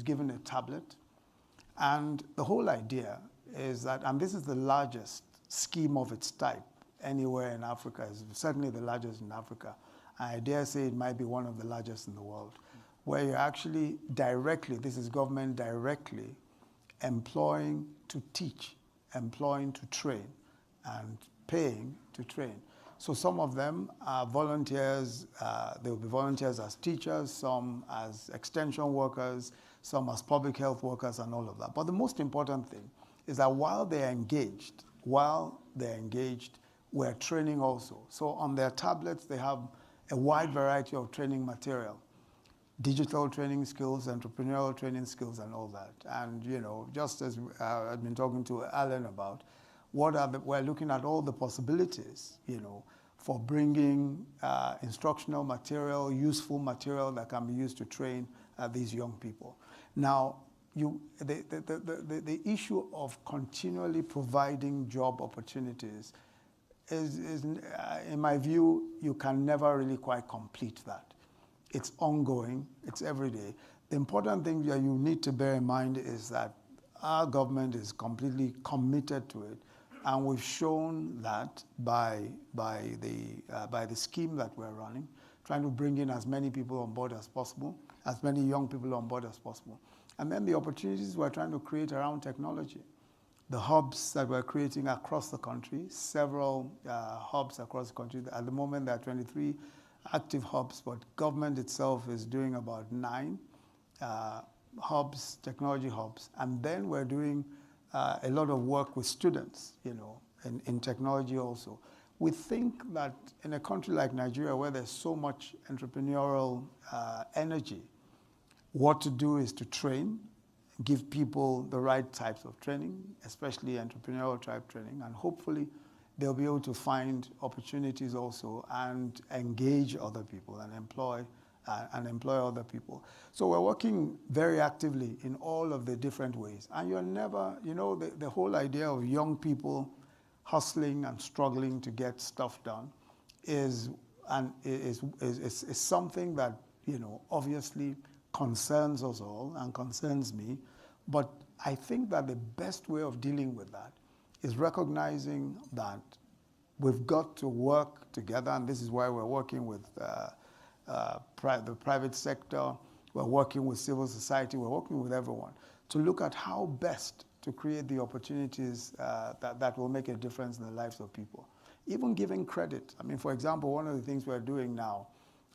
given a tablet. And the whole idea is that, and this is the largest scheme of its type anywhere in Africa, is certainly the largest in Africa. I dare say it might be one of the largest in the world, where you're actually directly, this is government directly, employing to teach, employing to train, and paying to train. So some of them are volunteers. They will be volunteers as teachers, some as extension workers, some as public health workers, and all of that. But the most important thing is that while they're engaged, we're training also. So on their tablets, they have a wide variety of training material, digital training skills, entrepreneurial training skills, and all that. And you know, just as I've been talking to Alan about, we're looking at all the possibilities, you know, for bringing instructional material, useful material that can be used to train these young people. Now, the issue of continually providing job opportunities is, in my view, you can never really quite complete that. It's ongoing, it's every day. The important thing that you need to bear in mind is that our government is completely committed to it, and we've shown that by the scheme that we're running, trying to bring in as many people on board as possible, as many young people on board as possible. And then the opportunities we're trying to create around technology. The hubs that we're creating across the country, several hubs across the country. At the moment, there are 23 active hubs, but government itself is doing about 9 hubs, technology hubs. And then we're doing a lot of work with students, in technology also. We think that in a country like Nigeria, where there's so much entrepreneurial energy, what to do is to train, give people the right types of training, especially entrepreneurial type training, and hopefully they'll be able to find opportunities also and engage other people and employ other people. So we're working very actively in all of the different ways. And you're never, the whole idea of young people hustling and struggling to get stuff done is something that, obviously concerns us all and concerns me. But I think that the best way of dealing with that is recognizing that we've got to work together, and this is why we're working with the private sector, we're working with civil society, we're working with everyone to look at how best to create the opportunities that will make a difference in the lives of people. Even giving credit. I mean, for example, one of the things we're doing now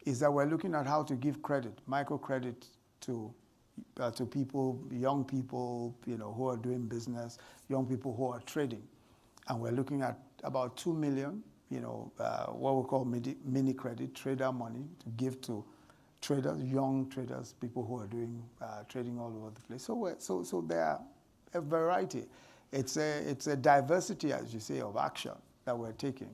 is that we're looking at how to give credit, microcredit to people, young people, who are doing business, young people who are trading. And we're looking at about 2 million, what we call mini credit, trader money, to give to traders, young traders, people who are doing trading all over the place. So there are a variety. It's a diversity, as you say, of action that we're taking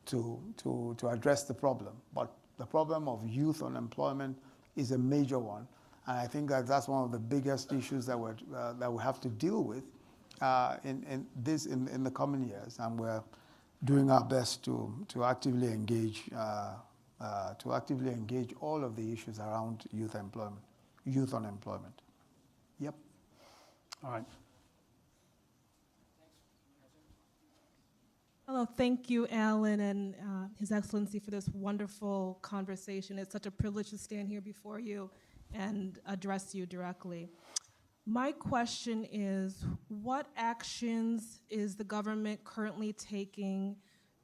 to address the problem. But the problem of youth unemployment is a major one, and I think that's one of the biggest issues that we have to deal with in the coming years, and we're doing our best to actively engage all of the issues around youth unemployment. Yep. All right. Hello, thank you, Alan and His Excellency, for this wonderful conversation. It's such a privilege to stand here before you and address you directly. My question is, what actions is the government currently taking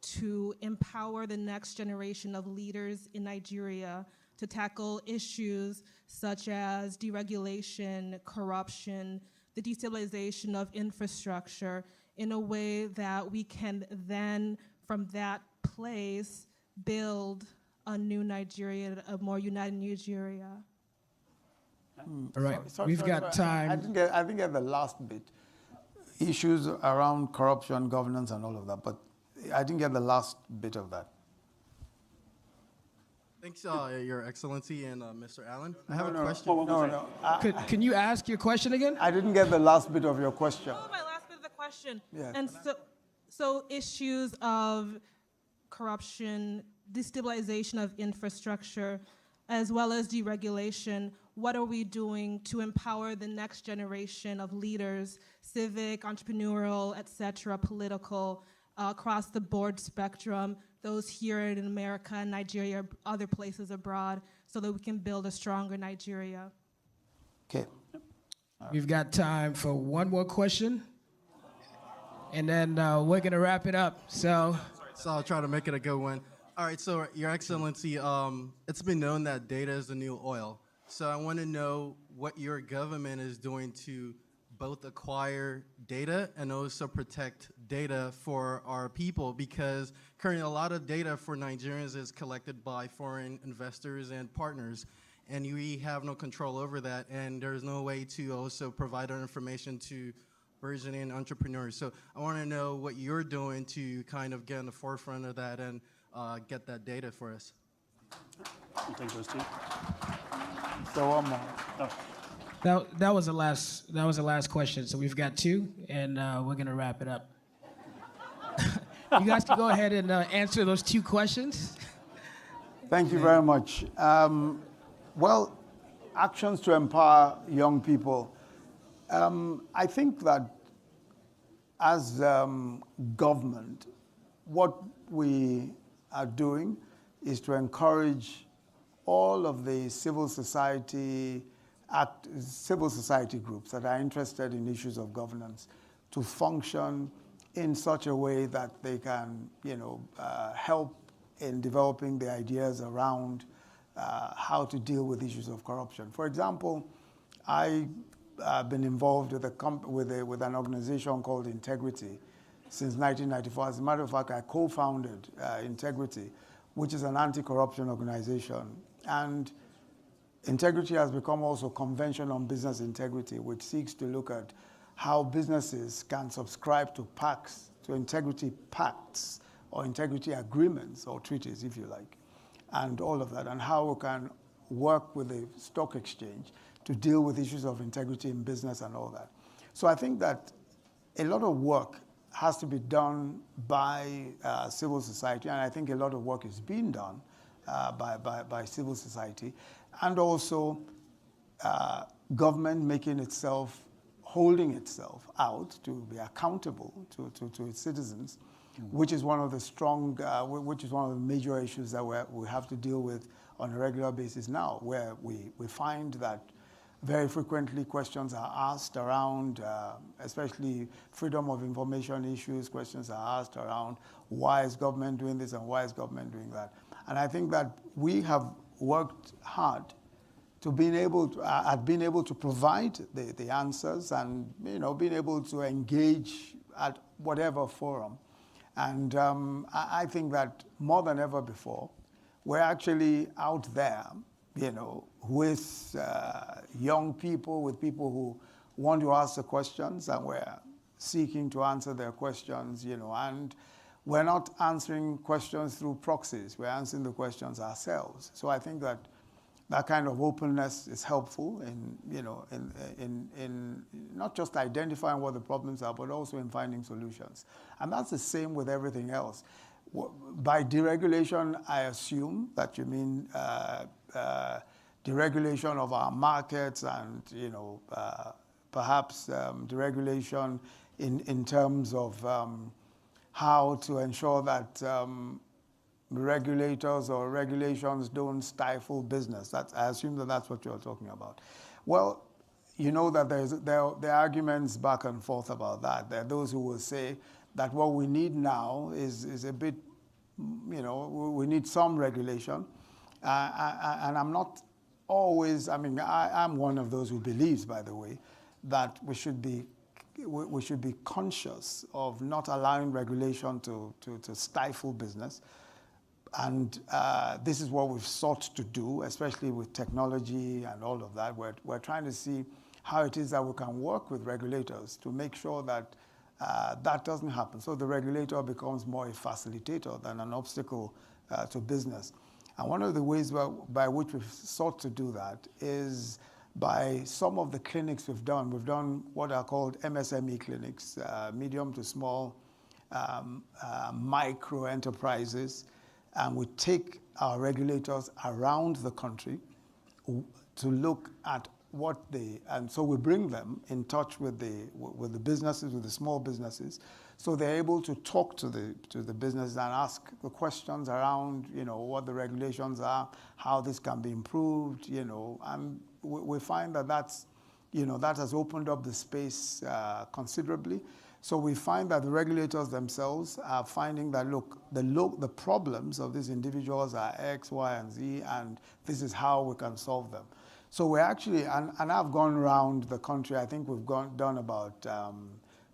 to empower the next generation of leaders in Nigeria to tackle issues such as deregulation, corruption, the destabilization of infrastructure, in a way that we can then, from that place, build a new Nigeria, a more united Nigeria? All right, we've got time. I didn't get the last bit. Issues around corruption, governance, and all of that, but I didn't get the last bit of that. Thanks, Your Excellency and Mr. Allen. I have a question. No. Can you ask your question again? I didn't get the last bit of your question. Oh, my last bit of the question. Yeah. And so issues of corruption, destabilization of infrastructure, as well as deregulation, what are we doing to empower the next generation of leaders, civic, entrepreneurial, et cetera, political, across the board spectrum, those here in America, Nigeria, other places abroad, so that we can build a stronger Nigeria? Okay. We've got time for one more question, and then we're gonna wrap it up. So I'll try to make it a good one. All right, so Your Excellency, it's been known that data is the new oil. So I want to know what your government is doing to both acquire data and also protect data for our people, because currently a lot of data for Nigerians is collected by foreign investors and partners, and we have no control over that, and there's no way to also provide our information to burgeoning entrepreneurs. So I want to know what you're doing to kind of get in the forefront of that and get that data for us. You take those two. So one more. Oh. That was the last question. So we've got two, and we're gonna wrap it up. You guys can go ahead and answer those two questions. Thank you very much. Well, actions to empower young people. I think that as government, what we are doing is to encourage all of the civil society groups that are interested in issues of governance to function in such a way that they can, help in developing the ideas around how to deal with issues of corruption. For example, I've been involved with an organization called Integrity since 1994. As a matter of fact, I co-founded Integrity, which is an anti-corruption organization. And Integrity has become also Convention on Business Integrity, which seeks to look at how businesses can subscribe to pacts, to integrity pacts, or integrity agreements, or treaties, if you like, and all of that, and how we can work with the stock exchange to deal with issues of integrity in business and all that. So I think that a lot of work has to be done by civil society, and I think a lot of work is being done by civil society, and also government holding itself out to be accountable to its citizens, which is one of the major issues that we have to deal with on a regular basis now, where we find that very frequently questions are asked around, especially freedom of information issues, questions are asked around why is government doing this and why is government doing that. And I think that we have worked hard to being able to provide the answers and being able to engage at whatever forum. And I think that more than ever before, we're actually out there, with young people, with people who want to ask the questions, and we're seeking to answer their questions, and we're not answering questions through proxies. We're answering the questions ourselves. So I think that kind of openness is helpful in not just identifying what the problems are, but also in finding solutions. And that's the same with everything else. By deregulation, I assume that you mean deregulation of our markets and, perhaps deregulation in terms of how to ensure that regulators or regulations don't stifle business. I assume that that's what you're talking about. Well, you know that there are arguments back and forth about that. There are those who will say that what we need now is a bit, we need some regulation. And I'm not always, I'm one of those who believes, by the way, that we should be conscious of not allowing regulation to stifle business. And this is what we've sought to do, especially with technology and all of that. We're trying to see how it is that we can work with regulators to make sure that that doesn't happen. So the regulator becomes more a facilitator than an obstacle to business. And one of the ways by which we've sought to do that is by some of the clinics we've done. We've done what are called MSME clinics, medium to small micro enterprises. And we take our regulators around the country to look at and so we bring them in touch with the businesses, with the small businesses, so they're able to talk to the businesses and ask the questions around, what the regulations are, how this can be improved, and we find that that has opened up the space considerably. So we find that the regulators themselves are finding that, look, the problems of these individuals are X, Y, and Z, and this is how we can solve them. So we're actually, and I've gone around the country. I think we've gone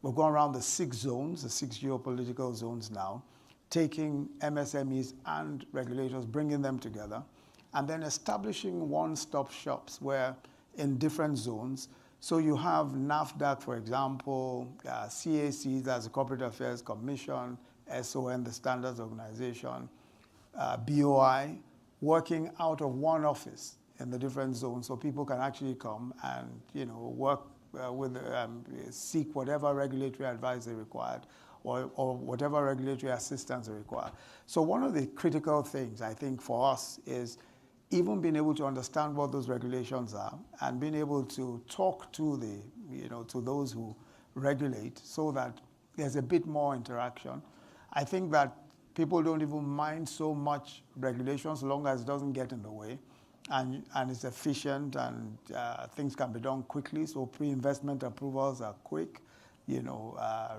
around the 6 zones, the 6 geopolitical zones now, taking MSMEs and regulators, bringing them together, and then establishing one-stop shops where in different zones. So you have NAFDAC, for example, CAC, that's the Corporate Affairs Commission, SON, the Standards Organization, BOI, working out of one office in the different zones, so people can actually come and work seek whatever regulatory advice they required, or whatever regulatory assistance they require. So one of the critical things I think for us is even being able to understand what those regulations are and being able to talk to to those who regulate, so that there's a bit more interaction. I think that people don't even mind so much regulations as long as it doesn't get in the way, and it's efficient, and things can be done quickly. So pre-investment approvals are quick,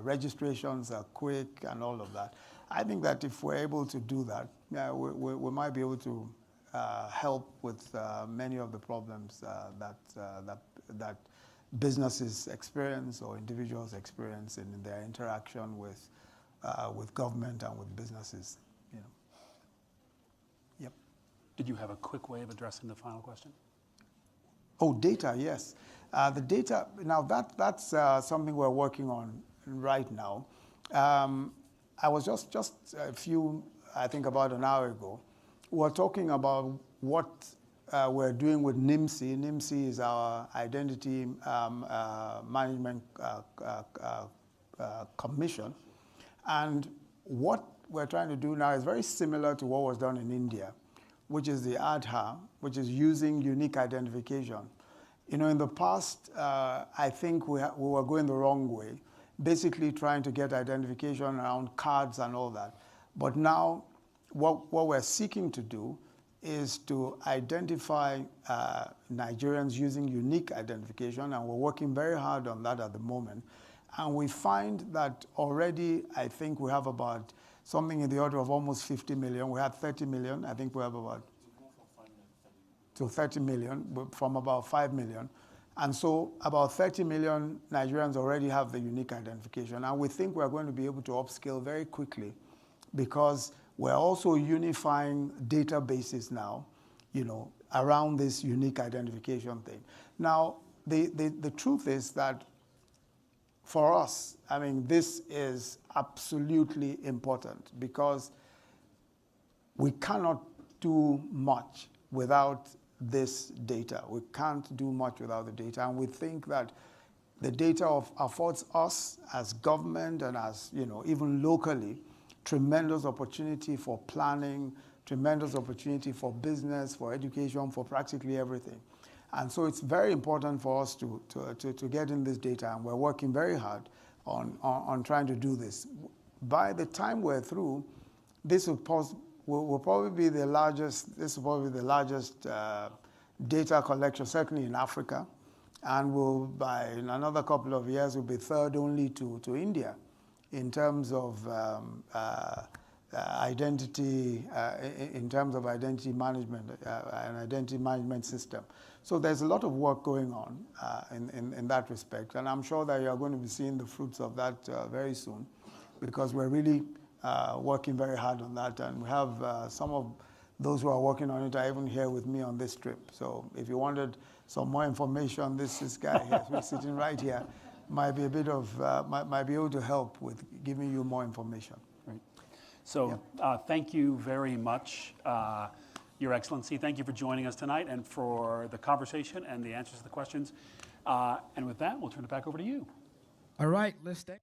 registrations are quick, and all of that. I think that if we're able to do that, we might be able to help with many of the problems that businesses experience or individuals experience in their interaction with government and with businesses. Yep. Did you have a quick way of addressing the final question? Oh, data, yes. The data, now that's something we're working on right now. I was just about an hour ago, we're talking about what we're doing with NIMC. NIMC is our Identity Management Commission. And what we're trying to do now is very similar to what was done in India, which is the ADHA, which is using unique identification. In the past, I think we were going the wrong way, basically trying to get identification around cards and all that. But now, what we're seeking to do is to identify Nigerians using unique identification, and we're working very hard on that at the moment. And we find that already, I think we have about something in the order of almost 50 million. We had 30 million. I think we have about to 30 million from about 5 million. And so about 30 million Nigerians already have the unique identification. And we think we're going to be able to upscale very quickly, because we're also unifying databases now, around this unique identification thing. Now, the truth is that for us, this is absolutely important, because we cannot do much without this data. We can't do much without the data. And we think that the data affords us as government and as, even locally, tremendous opportunity for planning, tremendous opportunity for business, for education, for practically everything. And so it's very important for us to get in this data, and we're working very hard on trying to do this. By the time we're through, this will probably be the largest, data collection, certainly in Africa, and by in another couple of years, will be third only to India in terms of identity, in terms of identity management, an identity management system. So there's a lot of work going on in that respect, and I'm sure that you're going to be seeing the fruits of that very soon, because we're really working very hard on that, and we have some of those who are working on it are even here with me on this trip. So if you wanted some more information, this guy here, who's sitting right here, might be able to help with giving you more information. Right. So thank you very much, Your Excellency. Thank you for joining us tonight and for the conversation and the answers to the questions. And with that, we'll turn it back over to you. All right, let's stay.